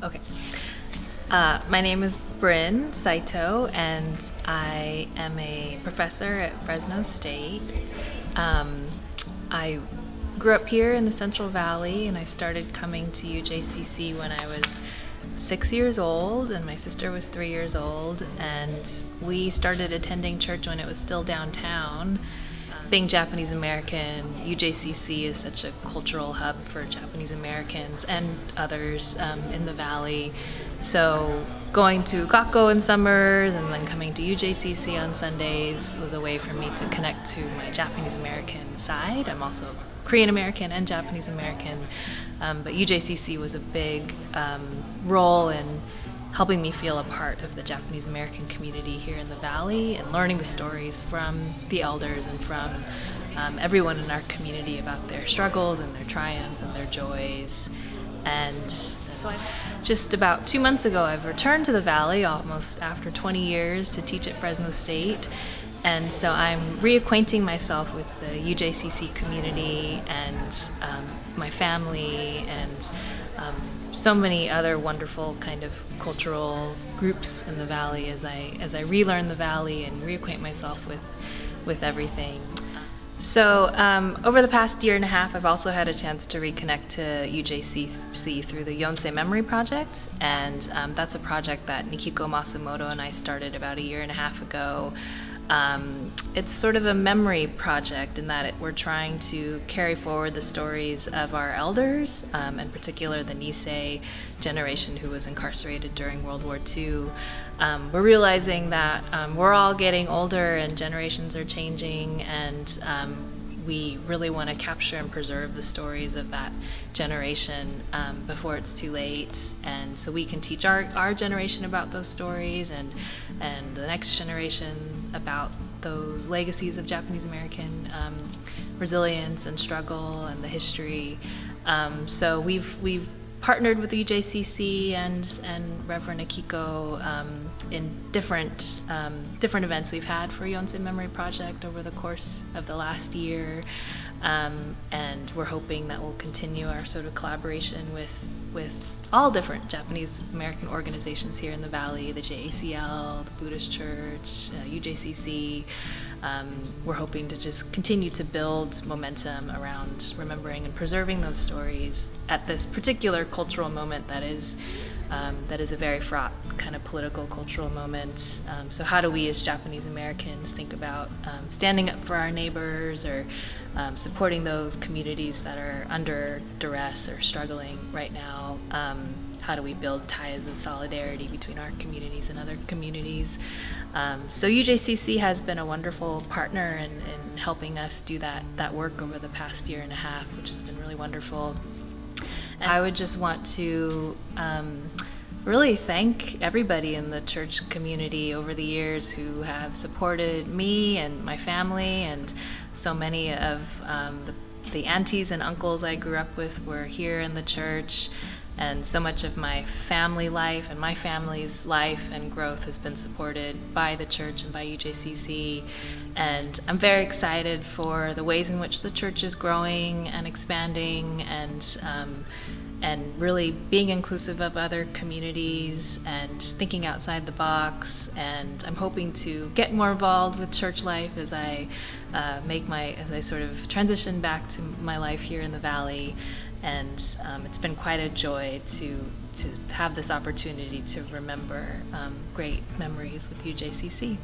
Okay. My name is Bryn Saito, and I am a professor at Fresno State. I grew up here in the Central Valley, and I started coming to UJCC when I was 6 years old, and my sister was 3 years old, and we started attending church when it was still downtown. Being Japanese American, UJCC is such a cultural hub for Japanese Americans and others in the valley. So going to Kako in summers and then coming to UJCC on Sundays was a way for me to connect to my Japanese American side. I'm also Korean American and Japanese American, but UJCC was a big role in helping me feel a part of the Japanese American community here in the Valley and learning the stories from the elders and from everyone in our community about their struggles and their triumphs and their joys. And so just about 2 months ago, I've returned to the Valley almost after 20 years to teach at Fresno State. And so I'm reacquainting myself with the UJCC community and my family and so many other wonderful kind of cultural groups in the Valley as I relearn the Valley and reacquaint myself with everything. So over the past year and a half, I've also had a chance to reconnect to UJCC through the Yonsei Memory Project, and that's a project that Nikiko Masumoto and I started about a year and a half ago. It's sort of a memory project in that we're trying to carry forward the stories of our elders, in particular the Nisei generation who was incarcerated during World War II. We're realizing that we're all getting older and generations are changing, and we really want to capture and preserve the stories of that generation before it's too late, and so we can teach our generation about those stories and the next generation about those legacies of Japanese American resilience and struggle and the history. So we've partnered with the UJCC and Reverend Akiko in different events we've had for Yonsei Memory Project over the course of the last year, and we're hoping that we'll continue our sort of collaboration with all different Japanese American organizations here in the Valley, the JACL, the Buddhist Church, UJCC. We're hoping to just continue to build momentum around remembering and preserving those stories at this particular cultural moment that is a very fraught kind of political cultural moment. So how do we as Japanese Americans think about standing up for our neighbors or supporting those communities that are under duress or struggling right now? How do we build ties of solidarity between our communities and other communities? So UJCC has been a wonderful partner in helping us do that work over the past year and a half, which has been really wonderful. And I would just want to really thank everybody in the church community over the years who have supported me and my family, and so many of the aunties and uncles I grew up with were here in the church, and so much of my family life and my family's life and growth has been supported by the church and by UJCC. And I'm very excited for the ways in which the church is growing and expanding and really being inclusive of other communities and thinking outside the box. And I'm hoping to get more involved with church life as I sort of transition back to my life here in the Valley. And it's been quite a joy to have this opportunity to remember great memories with UJCC.